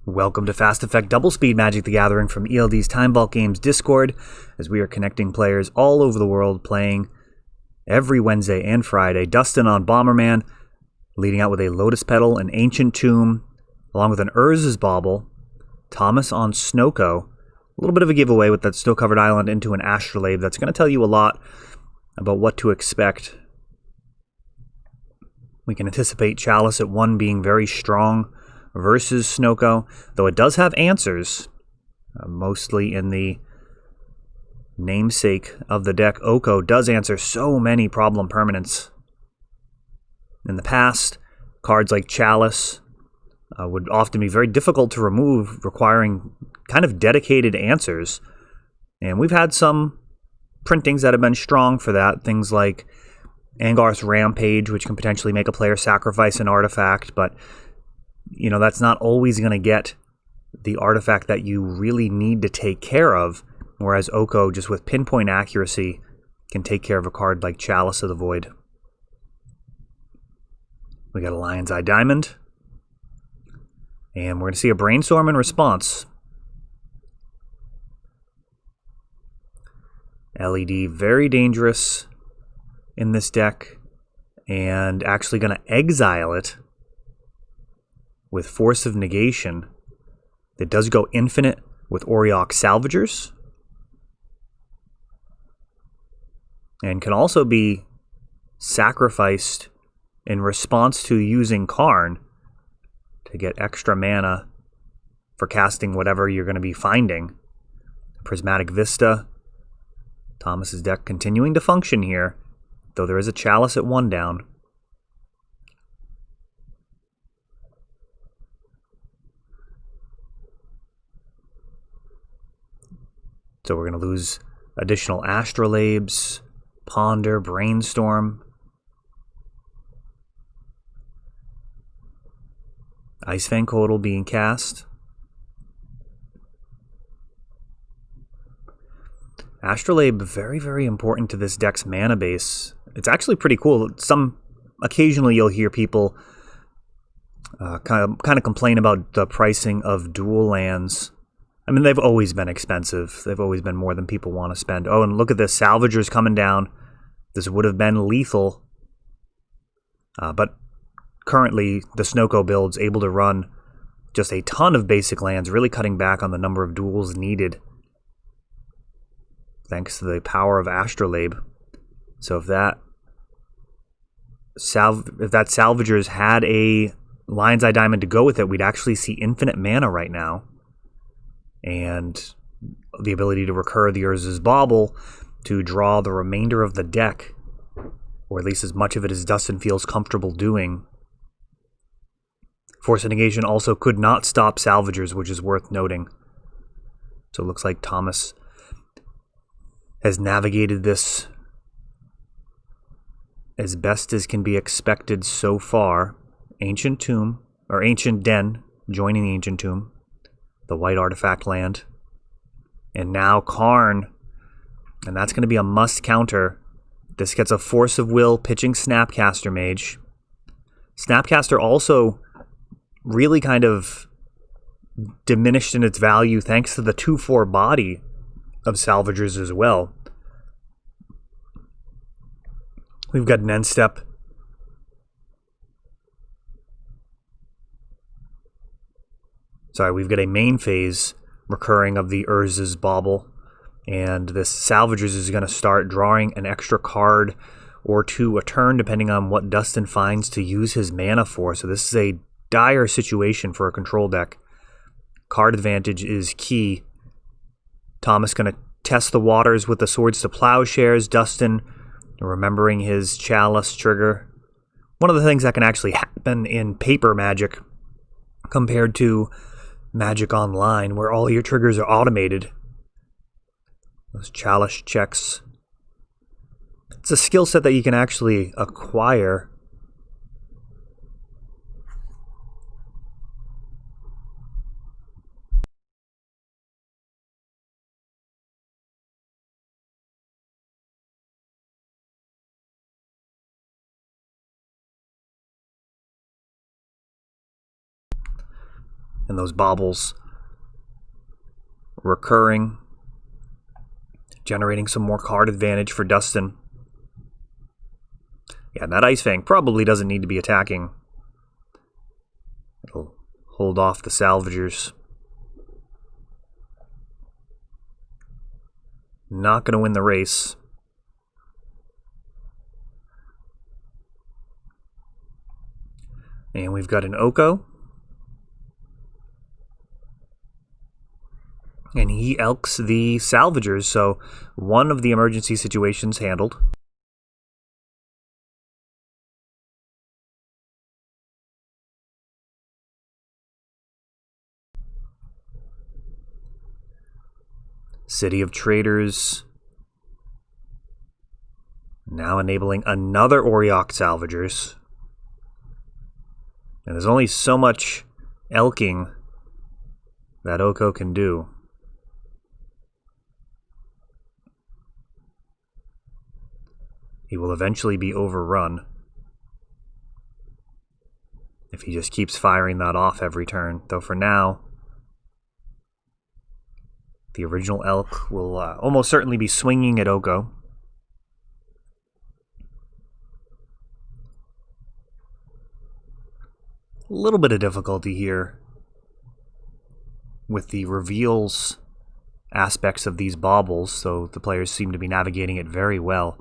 Welcome to Fast Effect Double Speed Magic the Gathering from ELD's Time Vault Games Discord, as we are connecting players all over the world playing every Wednesday and Friday. Dustin on Bomberman, leading out with a Lotus Petal, an Ancient Tomb, along with an Urz's Bauble. Thomas on SnOko, a little bit of a giveaway with that snow-covered island into an Astrolabe. That's going to tell you a lot about what to expect. We can anticipate Chalice at 1 being very strong versus SnOko, though it does have answers, mostly in the namesake of the deck. Oko does answer so many problem permanents. In the past, cards like Chalice would often be very difficult to remove, requiring kind of dedicated answers. And we've had some printings that have been strong for that, things like Angarth's Rampage, which can potentially make a player sacrifice an artifact, but you know, that's not always going to get the artifact that you really need to take care of, whereas Oko, just with pinpoint accuracy, can take care of a card like Chalice of the Void. We got a Lion's Eye Diamond, and we're going to see a Brainstorm in response. LED, very dangerous in this deck, and actually going to exile it with Force of Negation. It does go infinite with Auriok Salvagers, and can also be sacrificed in response to using Karn to get extra mana for casting whatever you're going to be finding. Prismatic Vista. Thomas's deck continuing to function here, though there is a Chalice at 1 down. So we're going to lose additional Astrolabes, Ponder, Brainstorm, Icefang Kotal being cast. Astrolabe, very, very important to this deck's mana base. It's actually pretty cool. Occasionally you'll hear people kind of complain about the pricing of dual lands. I mean, they've always been expensive. They've always been more than people want to spend. Oh, and look at this. Salvager's coming down. This would have been lethal. But currently, the SnOko build's able to run just a ton of basic lands, really cutting back on the number of duels needed, thanks to the power of Astrolabe. So if that Salvagers had a Lion's Eye Diamond to go with it, we'd actually see infinite mana right now, and the ability to recur the Urz's Bauble to draw the remainder of the deck, or at least as much of it as Dustin feels comfortable doing. Force of Negation also could not stop Salvagers, which is worth noting. So it looks like Thomas has navigated this as best as can be expected so far. Ancient Tomb, or Ancient Den, joining the Ancient Tomb, the white artifact land, and now Karn, and that's going to be a must counter. This gets a Force of Will pitching Snapcaster Mage. Snapcaster also really kind of diminished in its value thanks to the 2/4 body of Salvagers as well. We've got an end step. We've got a main phase recurring of the Urz's Bauble, and this Salvagers is going to start drawing an extra card or two a turn, depending on what Dustin finds to use his mana for. So this is a dire situation for a control deck. Card advantage is key. Thomas going to test the waters with the Swords to Plowshares. Dustin remembering his Chalice trigger. One of the things that can actually happen in paper Magic compared to Magic Online, where all your triggers are automated. Those Chalice checks. It's a skill set that you can actually acquire. And those baubles recurring, generating some more card advantage for Dustin. Yeah, and that Ice Fang probably doesn't need to be attacking. It'll hold off the salvagers. Not going to win the race. And we've got an Oko. And he elks the salvagers, so one of the emergency situations handled. City of Traders now enabling another Auriok salvagers. And there's only so much elking that Oko can do. He will eventually be overrun if he just keeps firing that off every turn. Though for now, the original elk will almost certainly be swinging at Oko. A little bit of difficulty here with the reveals aspects of these baubles, so the players seem to be navigating it very well.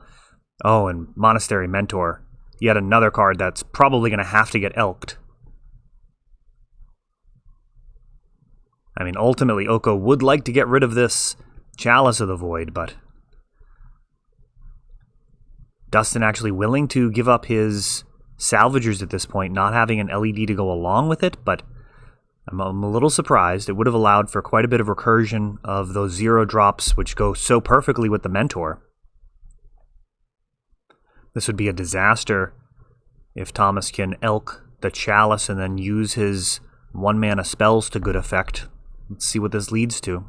Oh, and Monastery Mentor. Yet another card that's probably going to have to get elked. I mean, ultimately, Oko would like to get rid of this Chalice of the Void, but Dustin actually willing to give up his salvagers at this point, not having an LED to go along with it, but I'm a little surprised. It would have allowed for quite a bit of recursion of those 0 drops, which go so perfectly with the Mentor. This would be a disaster if Thomas can elk the Chalice and then use his 1-mana spells to good effect. Let's see what this leads to.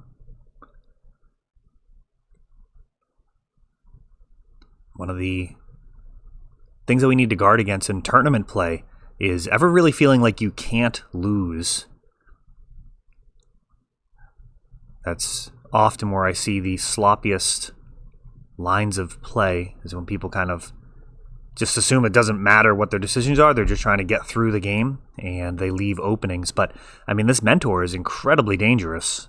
One of the things that we need to guard against in tournament play is ever really feeling like you can't lose. That's often where I see the sloppiest lines of play, is when people kind of just assume it doesn't matter what their decisions are. They're just trying to get through the game, and they leave openings. But, I mean, this Mentor is incredibly dangerous.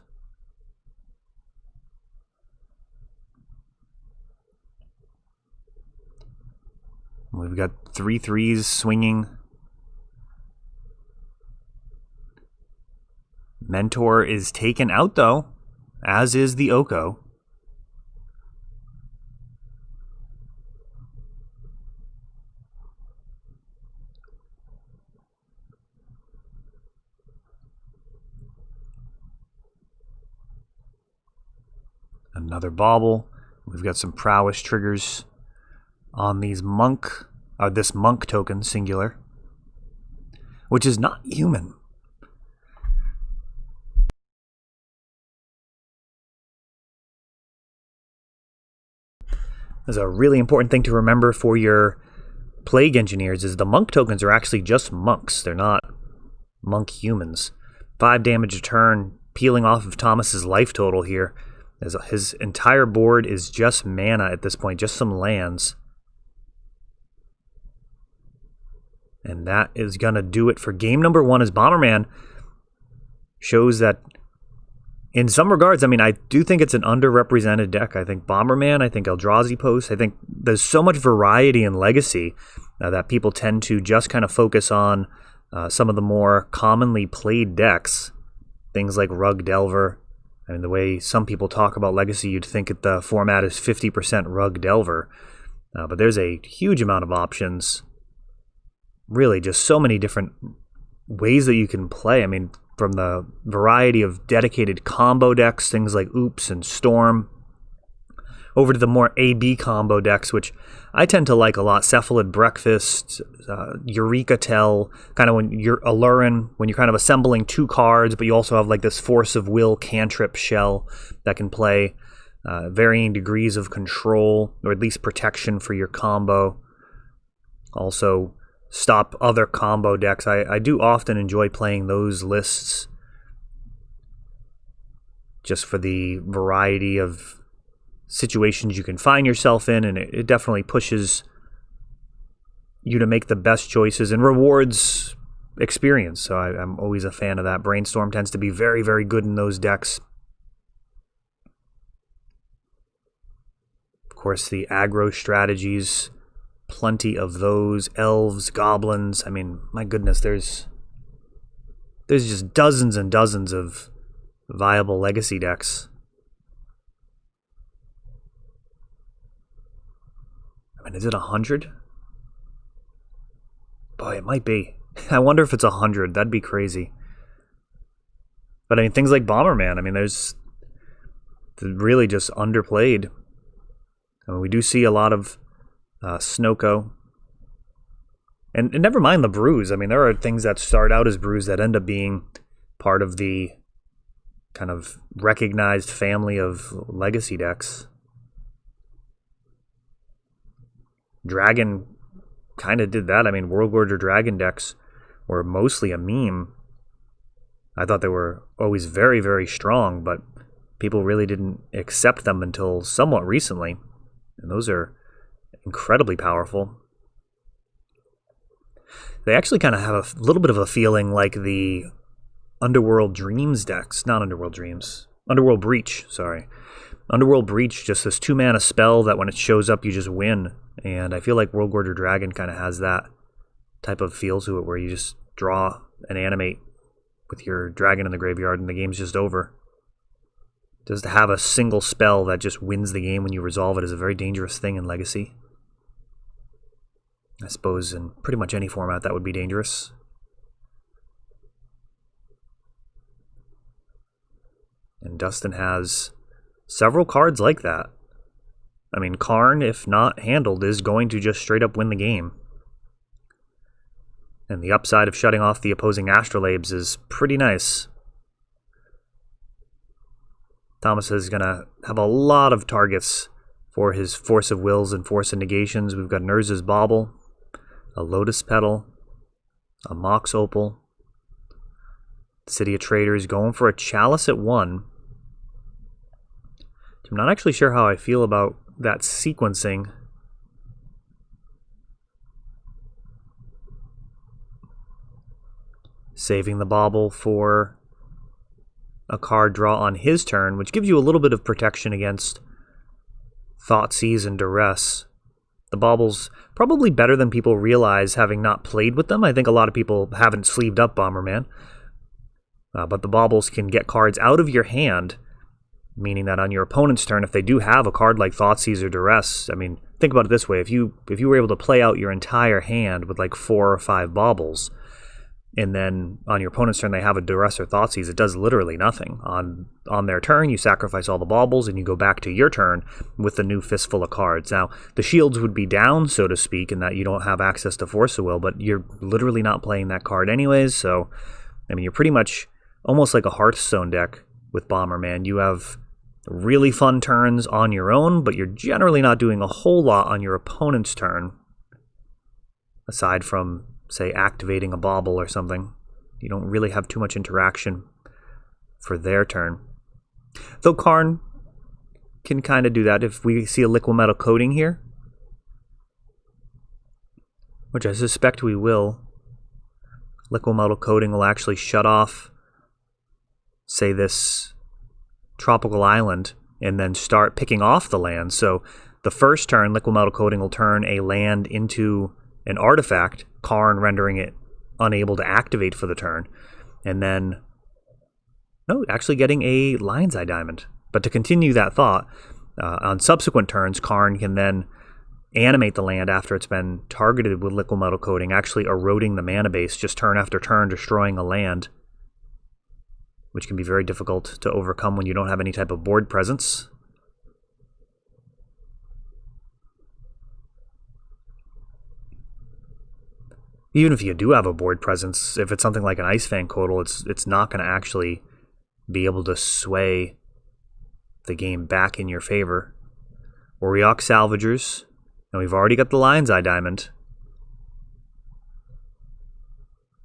We've got 3 3s swinging. Mentor is taken out, though, as is the Oko. Another bauble. We've got some prowess triggers on these this monk token, singular, which is not human. There's a really important thing to remember for your plague engineers is the monk tokens are actually just monks. They're not monk humans. 5 damage a turn, peeling off of Thomas's life total here. As his entire board is just mana at this point, just some lands. And that is going to do it for game number 1, as Bomberman shows that in some regards, I mean, I do think it's an underrepresented deck. I think Bomberman, I think Eldrazi Post, I think there's so much variety in Legacy that people tend to just kind of focus on some of the more commonly played decks. Things like Rug Delver. I mean, the way some people talk about Legacy, you'd think the format is 50% Rug Delver. But there's a huge amount of options. Really, just so many different ways that you can play. I mean, from the variety of dedicated combo decks, things like Oops and Storm, over to the more AB combo decks, which I tend to like a lot. Cephalid Breakfast, Eureka Tell, kind of when you're Allurin, when you're kind of assembling 2 cards, but you also have like this Force of Will cantrip shell that can play varying degrees of control, or at least protection for your combo. Also, stop other combo decks. I do often enjoy playing those lists just for the variety of situations you can find yourself in, and it definitely pushes you to make the best choices and rewards experience. So I'm always a fan of that. Brainstorm tends to be very, very good in those decks. Of course, the aggro strategies, plenty of those. Elves, goblins. I mean, my goodness, there's just dozens and dozens of viable legacy decks. I mean, is it 100? Boy, it might be. I wonder if it's 100. That'd be crazy. But I mean, things like Bomberman, I mean, there's really just underplayed. I mean, we do see a lot of SnOko. And never mind the brews. I mean, there are things that start out as brews that end up being part of the kind of recognized family of legacy decks. Dragon kind of did that. I mean, World Order Dragon decks were mostly a meme. I thought they were always very, very strong, but people really didn't accept them until somewhat recently. And those are incredibly powerful. They actually kind of have a little bit of a feeling like the Underworld Dreams decks. Not Underworld Dreams. Underworld Breach, sorry. Underworld Breach, just this 2-mana spell that when it shows up, you just win. And I feel like World Order Dragon kind of has that type of feel to it, where you just draw and animate with your dragon in the graveyard and the game's just over. Just to have a single spell that just wins the game when you resolve it is a very dangerous thing in Legacy. I suppose in pretty much any format that would be dangerous. And Dustin has several cards like that. I mean, Karn, if not handled, is going to just straight up win the game. And the upside of shutting off the opposing Astrolabes is pretty nice. Thomas is going to have a lot of targets for his Force of Wills and Force of Negations. We've got Nurse's Bauble, a Lotus Petal, a Mox Opal, City of Traders going for a Chalice at 1. I'm not actually sure how I feel about that sequencing. Saving the Bauble for a card draw on his turn, which gives you a little bit of protection against Thoughtseize and Duress. The Bauble's probably better than people realize, having not played with them. I think a lot of people haven't sleeved up Bomberman. But the Baubles can get cards out of your hand, meaning that on your opponent's turn, if they do have a card like Thoughtseize or Duress, I mean, think about it this way. If you were able to play out your entire hand with like 4 or 5 Baubles, and then on your opponent's turn they have a Duress or Thoughtseize, it does literally nothing. On their turn, you sacrifice all the Baubles, and you go back to your turn with a new fistful of cards. Now, the shields would be down, so to speak, in that you don't have access to Force of Will, but you're literally not playing that card anyways, so, I mean, you're pretty much almost like a Hearthstone deck with Bomberman. You have really fun turns on your own, but you're generally not doing a whole lot on your opponent's turn, aside from, say, activating a Bauble or something. You don't really have too much interaction for their turn. Though Karn can kind of do that. If we see a Liquimetal Coating here, which I suspect we will, Liquimetal Coating will actually shut off, say, this tropical island, and then start picking off the land. So the first turn, Liquimetal Coating will turn a land into an artifact, Karn rendering it unable to activate for the turn, and then, no, actually getting a Lion's Eye Diamond. But to continue that thought, on subsequent turns, Karn can then animate the land after it's been targeted with Liquimetal Coating, actually eroding the mana base, just turn after turn, destroying a land, which can be very difficult to overcome when you don't have any type of board presence. Even if you do have a board presence, if it's something like an Ice Fang Coatl, it's not going to actually be able to sway the game back in your favor. Auriok Salvagers, and we've already got the Lion's Eye Diamond.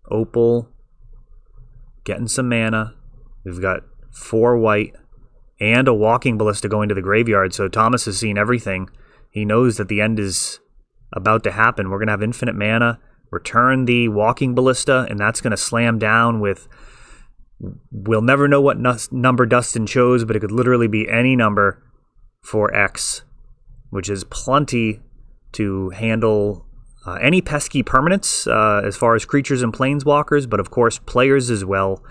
Opal, getting some mana. We've got 4 white and a walking ballista going to the graveyard. So Thomas has seen everything. He knows that the end is about to happen. We're going to have infinite mana, return the walking ballista, and that's going to slam down with... We'll never know what number Dustin chose, but it could literally be any number for X, which is plenty to handle any pesky permanents as far as creatures and planeswalkers, but of course players as well.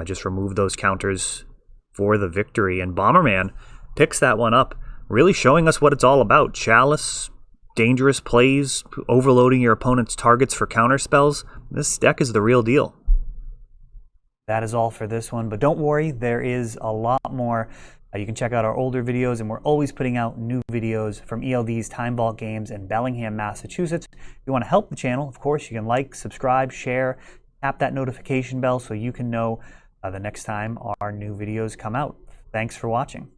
Just remove those counters for the victory. And Bomberman picks that one up, really showing us what it's all about. Chalice, dangerous plays, overloading your opponent's targets for counter spells. This deck is the real deal. That is all for this one, but don't worry, there is a lot more. You can check out our older videos, and we're always putting out new videos from ELD's Time Vault Games in Bellingham, Massachusetts. If you want to help the channel, of course, you can like, subscribe, share, tap that notification bell so you can know the next time our new videos come out. Thanks for watching.